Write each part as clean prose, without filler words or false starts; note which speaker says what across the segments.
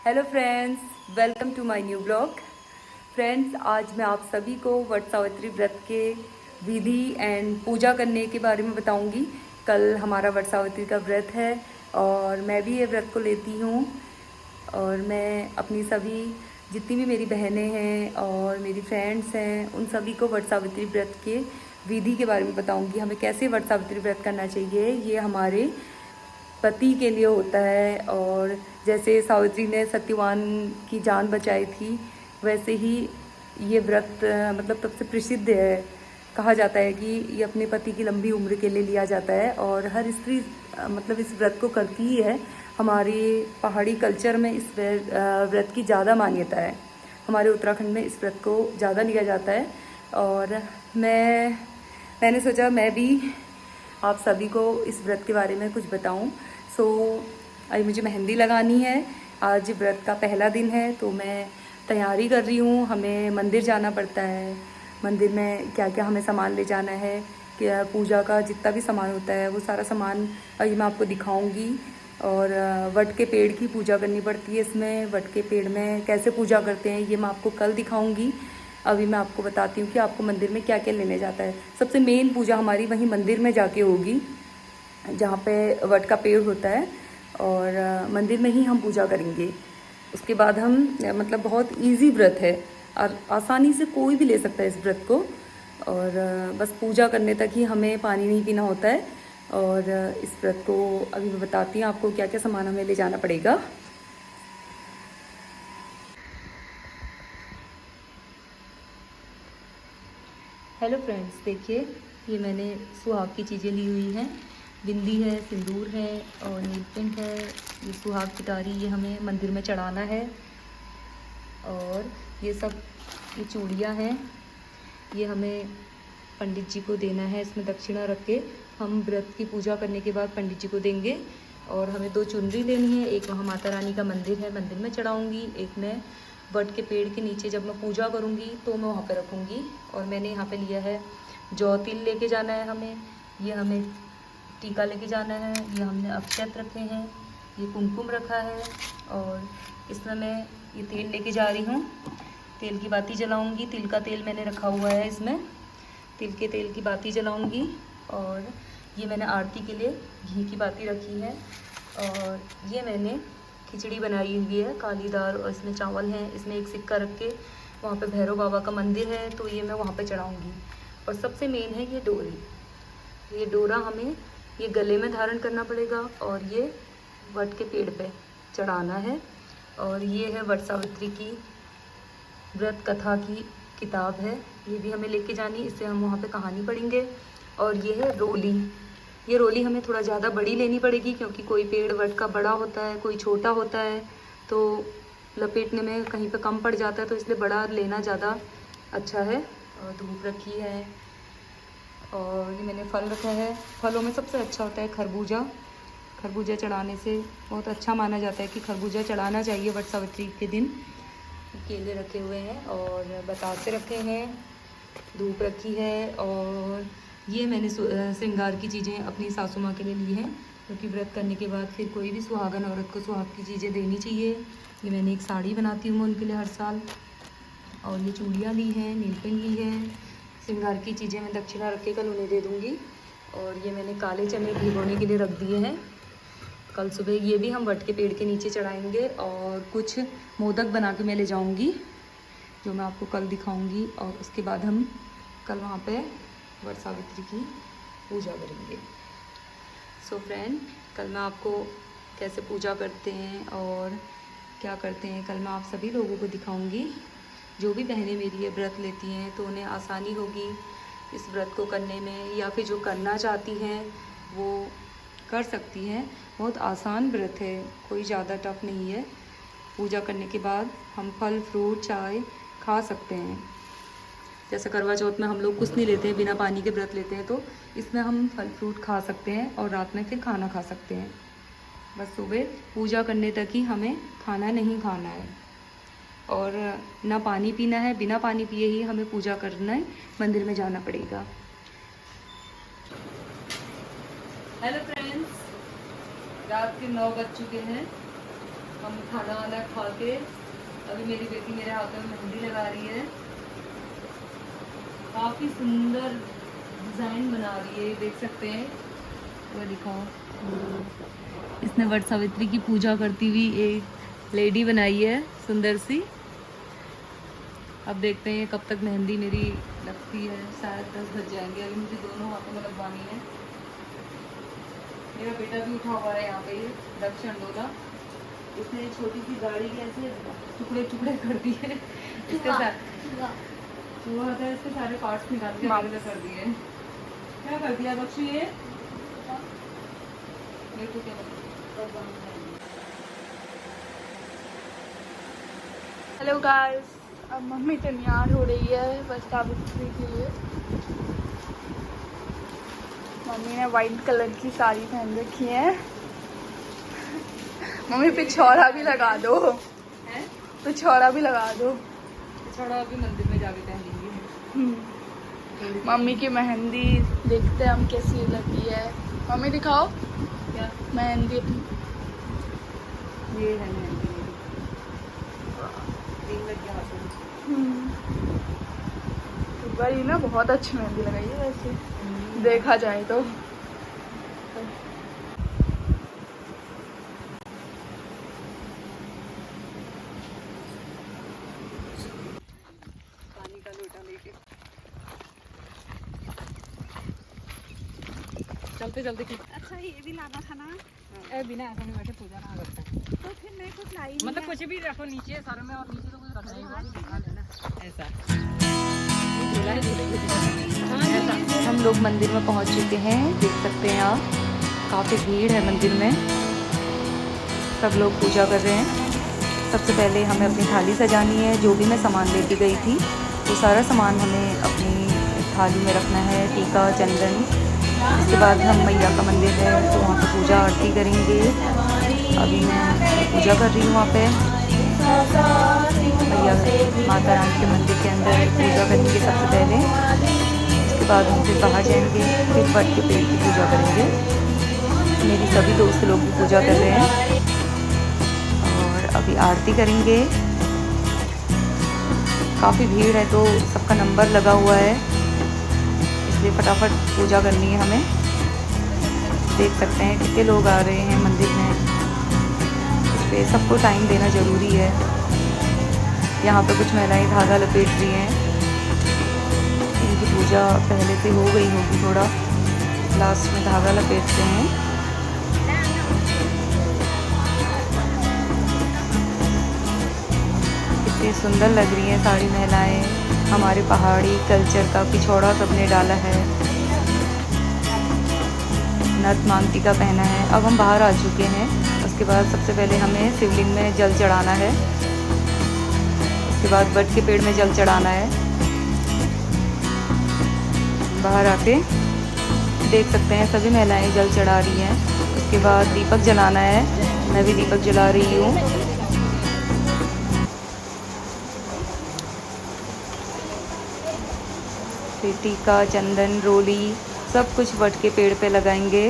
Speaker 1: Hello friends, welcome to my new blog. Friends, आज मैं आप सभी को वट सावित्री व्रत के विधि एंड पूजा करने के बारे में बताऊंगी। कल हमारा वट सावित्री का व्रत है और मैं भी ये व्रत को लेती हूँ। और मैं अपनी सभी जितनी भी मेरी बहनें हैं और मेरी फ्रेंड्स हैं उन सभी को वट सावित्री व्रत के विधि के बारे में बताऊंगी। हमें कैसे वट सावित्री व्रत करना चाहिए, ये हमारे पति के लिए होता है। और जैसे सावित्री ने सत्यवान की जान बचाई थी, वैसे ही ये व्रत मतलब तब से प्रसिद्ध है। कहा जाता है कि ये अपने पति की लंबी उम्र के लिए लिया जाता है और हर स्त्री मतलब इस व्रत को करती ही है। हमारी पहाड़ी कल्चर में इस व्रत की ज़्यादा मान्यता है। हमारे उत्तराखंड में इस व्रत को ज़्यादा लिया जाता है। और मैंने सोचा मैं भी आप सभी को इस व्रत के बारे में कुछ बताऊं। अभी मुझे मेहंदी लगानी है। आज व्रत का पहला दिन है तो मैं तैयारी कर रही हूँ। हमें मंदिर जाना पड़ता है। मंदिर में क्या क्या हमें सामान ले जाना है, क्या पूजा का जितना भी सामान होता है वो सारा सामान अभी मैं आपको दिखाऊंगी। और वट के पेड़ की पूजा करनी पड़ती है। इसमें वट के पेड़ में कैसे पूजा करते हैं ये मैं आपको कल दिखाऊंगी। अभी मैं आपको बताती हूँ कि आपको मंदिर में क्या क्या लेने जाता है। सबसे मेन पूजा हमारी वहीं मंदिर में जाके होगी जहाँ पे वट का पेड़ होता है, और मंदिर में ही हम पूजा करेंगे। उसके बाद हम मतलब बहुत इजी व्रत है और आसानी से कोई भी ले सकता है इस व्रत को। और बस पूजा करने तक ही हमें पानी नहीं पीना होता है। और इस व्रत को अभी मैं बताती हूँ आपको क्या क्या सामान हमें ले जाना पड़ेगा। हेलो फ्रेंड्स, देखिए ये मैंने सुहाग की चीज़ें ली हुई हैं। बिंदी है, सिंदूर है और नील पिंक है। ये सुहाग पिटारी ये हमें मंदिर में चढ़ाना है। और ये चूड़ियाँ हैं, ये हमें पंडित जी को देना है। इसमें दक्षिणा रख के हम व्रत की पूजा करने के बाद पंडित जी को देंगे। और हमें 2 चुनरी लेनी है। एक वहाँ माता रानी का मंदिर है, मंदिर में चढ़ाऊँगी। एक मैं वट के पेड़ के नीचे जब मैं पूजा करूँगी तो मैं वहाँ पे रखूँगी। और मैंने यहाँ पे लिया है जौ तिल लेके जाना है हमें। ये हमें टीका लेके जाना है। ये हमने अक्षत रखे हैं, ये कुमकुम रखा है। और इसमें मैं ये तेल लेके जा रही हूँ। तेल की बाती जलाऊँगी। तिल का तेल मैंने रखा हुआ है, इसमें तिल के तेल की बाती जलाऊँगी। और ये मैंने आरती के लिए घी की बाती रखी है। और ये मैंने खिचड़ी बनाई हुई है, काली दाल, और इसमें चावल हैं। इसमें एक सिक्का रख के वहाँ पे भैरव बाबा का मंदिर है तो ये मैं वहाँ पे चढ़ाऊँगी। और सबसे मेन है ये डोरी। ये डोरा हमें ये गले में धारण करना पड़ेगा और ये वट के पेड़ पे चढ़ाना है। और ये है वट सावित्री की व्रत कथा की किताब है, ये भी हमें लेके जानी। इससे हम वहाँ पे कहानी पढ़ेंगे। और ये है रोली। ये रोली हमें थोड़ा ज़्यादा बड़ी लेनी पड़ेगी क्योंकि कोई पेड़ वट का बड़ा होता है, कोई छोटा होता है, तो लपेटने में कहीं पे कम पड़ जाता है, तो इसलिए बड़ा लेना ज़्यादा अच्छा है। और धूप रखी है। और ये मैंने फल रखा है। फलों में सबसे अच्छा होता है खरबूजा। खरबूजा चढ़ाने से बहुत अच्छा माना जाता है कि खरबूजा चढ़ाना चाहिए वट सावित्री के दिन। केले रखे हुए हैं और बतासे रखे हैं, धूप रखी है। और ये मैंने श्रृंगार की चीज़ें अपनी सासू माँ के लिए ली हैं क्योंकि व्रत करने के बाद फिर कोई भी सुहागन औरत को सुहाग की चीज़ें देनी चाहिए। ये मैंने एक साड़ी बनाती हूँ उनके लिए हर साल। और ये चूड़ियाँ ली हैं, नील पिन ली हैं। श्रृंगार की चीज़ें मैं दक्षिणा रख के कल उन्हें दे दूँगी। और ये मैंने काले चने भिगोने के लिए रख दिए हैं। कल सुबह ये भी हम वट के पेड़ के नीचे चढ़ाएंगे। और कुछ मोदक बना के मैं ले जाऊंगी जो मैं आपको कल दिखाऊंगी। और उसके बाद हम कल वहाँ पे वट सावित्री की पूजा करेंगे। सो फ्रेंड, कल मैं आपको कैसे पूजा करते हैं और क्या करते हैं कल मैं आप सभी लोगों को दिखाऊंगी। जो भी बहनें मेरी ये व्रत लेती हैं तो उन्हें आसानी होगी इस व्रत को करने में, या फिर जो करना चाहती हैं वो कर सकती हैं। बहुत आसान व्रत है, कोई ज़्यादा टफ नहीं है। पूजा करने के बाद हम फल फ्रूट चाय खा सकते हैं। जैसे करवा चौथ में हम लोग कुछ नहीं लेते हैं, बिना पानी के व्रत लेते हैं, तो इसमें हम फल फ्रूट खा सकते हैं और रात में फिर खाना खा सकते हैं। बस सुबह पूजा करने तक ही हमें खाना नहीं खाना है और ना पानी पीना है। बिना पानी पिए ही हमें पूजा करना है, मंदिर में जाना पड़ेगा। हेलो फ्रेंड्स, रात के 9 बज चुके हैं हम खाना वाना खा के अभी मेरी बेटी मेरे हाथों में मेहंदी लगा रही है। काफ़ी सुंदर डिज़ाइन बना रही है, देख सकते हैं। वो दिखाओ, इसने वट सावित्री की पूजा करती हुई एक लेडी बनाई है सुंदर सी। अब देखते हैं कब तक मेहंदी मेरी लगती है। शायद 10 बज जाएंगे। अभी मुझे दोनों हाथों में लगवानी है। मेरा बेटा भी उठा हुआ है यहाँ पे, ये दक्षिण डोला। इसने छोटी सी गाड़ी के ऐसे टुकड़े टुकड़े कर दिए। इसके साथ वो होता है, इसके सारे पार्ट्स निकाल के अलग कर दिए। क्या कर दिया दक्षु ये? मेरे को क्या
Speaker 2: हेलो गाइस, अब मम्मी तैयार हो रही है बस सावित्री के लिए। मम्मी ने वाइट कलर की साड़ी पहन रखी है। मम्मी पिछौड़ा भी लगा दो, पिछौड़ा भी लगा दो।
Speaker 1: पिछौड़ा अभी मंदिर में जाके पहनेंगे।
Speaker 2: मम्मी की मेहंदी देखते हैं हम कैसी लगी है। मम्मी दिखाओ
Speaker 1: क्या
Speaker 2: मेहंदी अपनी।
Speaker 1: ये है मेहंदी लग गया हाथों में।
Speaker 2: वही ना, बहुत अच्छी मेहंदी लगाई है वैसे देखा जाए तो।
Speaker 1: पानी का लोटा लेके चलते चलते।
Speaker 3: अच्छा ये भी लाना था ना।
Speaker 1: बिना ऐसा नहीं बैठे पूजा ना करता है।
Speaker 3: तो फिर मैं कुछ लाई
Speaker 1: मतलब कुछ भी रखो नीचे सर में, और नीचे तो कुछ रखना ही होगा ऐसा। हम लोग मंदिर में पहुंच चुके हैं, देख सकते हैं आप। काफ़ी भीड़ है मंदिर में, सब लोग पूजा कर रहे हैं। सबसे पहले हमें अपनी थाली सजानी है। जो भी मैं सामान लेके गई थी वो सारा सामान हमें अपनी थाली में रखना है। टीका, चंदन। इसके बाद हम मैया का मंदिर है तो वहाँ पर पूजा आरती करेंगे। अभी मैं पूजा कर रही हूँ वहाँ पे मैया माता रानी के मंदिर के अंदर पूजा करेंगे सबसे पहले। उसके बाद हम फिर बाहर जाएंगे, फिर वट के पेड़ की पूजा करेंगे। मेरी सभी दोस्त लोग भी पूजा कर रहे हैं और अभी आरती करेंगे। काफ़ी भीड़ है तो सबका नंबर लगा हुआ है, इसलिए फटाफट पूजा करनी है हमें। देख सकते हैं कितने लोग आ रहे हैं मंदिर में, इस पर सबको टाइम देना ज़रूरी है। यहाँ पे कुछ महिलाएं धागा लपेट रही हैं। इनकी पूजा पहले से हो गई होगी, थोड़ा लास्ट में धागा लपेटते हैं। कितनी सुंदर लग रही हैं सारी महिलाएं। हमारे पहाड़ी कल्चर का पिछौड़ा सबने डाला है, नथ मांगटिका पहना है। अब हम बाहर आ चुके हैं। उसके बाद सबसे पहले हमें शिवलिंग में जल चढ़ाना है, उसके बाद वट के पेड़ में जल चढ़ाना है। बाहर आके देख सकते हैं सभी महिलाएं जल चढ़ा रही हैं। उसके बाद दीपक जलाना है, मैं भी दीपक जला रही हूँ। फिर टीका, चंदन, रोली सब कुछ वट के पेड़ पे लगाएंगे।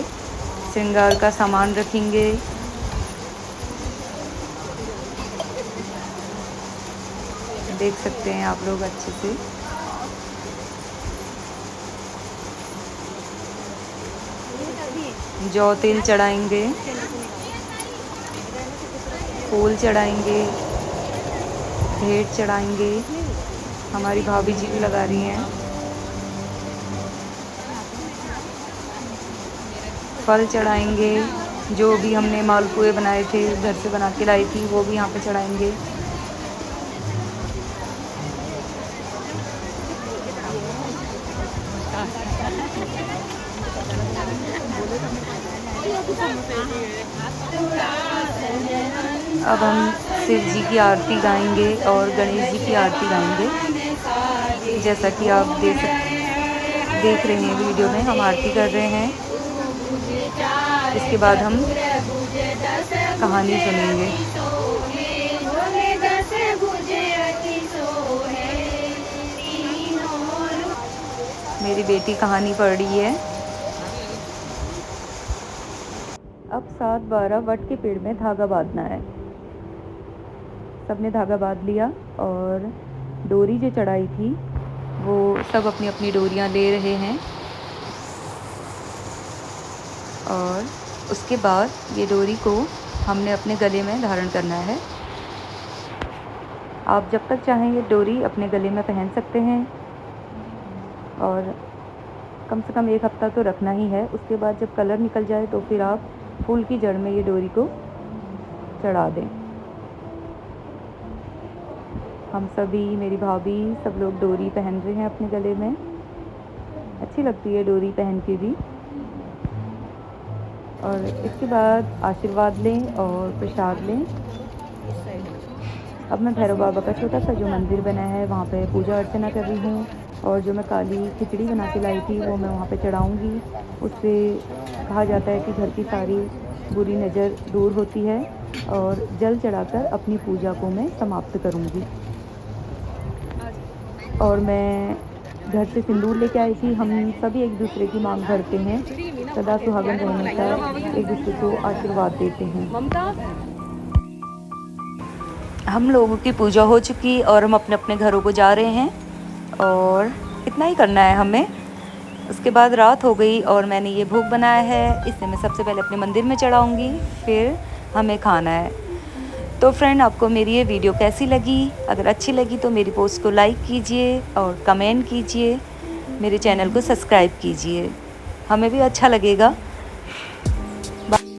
Speaker 1: श्रृंगार का सामान रखेंगे। देख सकते हैं आप लोग अच्छे से। जौ तेल चढ़ाएंगे, फूल चढ़ाएंगे, भेंट चढ़ाएंगे। हमारी भाभी जी भी लगा रही हैं। फल चढ़ाएंगे, जो भी हमने मालपुए बनाए थे घर से बना के लाई थी वो भी यहाँ पे चढ़ाएंगे। अब हम शिव जी की आरती गाएंगे और गणेश जी की आरती गाएंगे। जैसा कि आप देख रहे हैं वीडियो में, हम आरती कर रहे हैं। इसके बाद हम कहानी सुनेंगे। मेरी बेटी कहानी पढ़ रही है। अब 7-12 वट के पेड़ में धागा बांधना है। सबने धागा बांध लिया और डोरी जो चढ़ाई थी वो सब अपनी अपनी डोरियां ले रहे हैं। और उसके बाद ये डोरी को हमने अपने गले में धारण करना है। आप जब तक चाहें ये डोरी अपने गले में पहन सकते हैं और कम से कम 1 हफ्ता तो रखना ही है। उसके बाद जब कलर निकल जाए तो फिर आप फूल की जड़ में ये डोरी को चढ़ा दें। हम सभी, मेरी भाभी, सब लोग डोरी पहन रहे हैं अपने गले में। अच्छी लगती है डोरी पहन के भी। और इसके बाद आशीर्वाद लें और प्रसाद लें। अब मैं भैरव बाबा का छोटा सा जो मंदिर बना है वहाँ पे पूजा अर्चना कर रही हूँ। और जो मैं काली खिचड़ी बना के लाई थी वो मैं वहाँ पे चढ़ाऊँगी। उससे कहा जाता है कि घर की सारी बुरी नज़र दूर होती है। और जल चढ़ाकर अपनी पूजा को मैं समाप्त करूँगी। और मैं घर से सिंदूर लेके आई थी। हम सभी एक दूसरे की मांग भरते हैं, सदा सुहागन रहने का एक दूसरे को आशीर्वाद देते हैं। हम लोगों की पूजा हो चुकी और हम अपने अपने घरों को जा रहे हैं और इतना ही करना है हमें। उसके बाद रात हो गई और मैंने ये भोग बनाया है। इसे मैं सबसे पहले अपने मंदिर में चढ़ाऊँगी, फिर हमें खाना है। तो फ्रेंड, आपको मेरी ये वीडियो कैसी लगी? अगर अच्छी लगी तो मेरी पोस्ट को लाइक कीजिए और कमेंट कीजिए। मेरे चैनल को सब्सक्राइब कीजिए, हमें भी अच्छा लगेगा।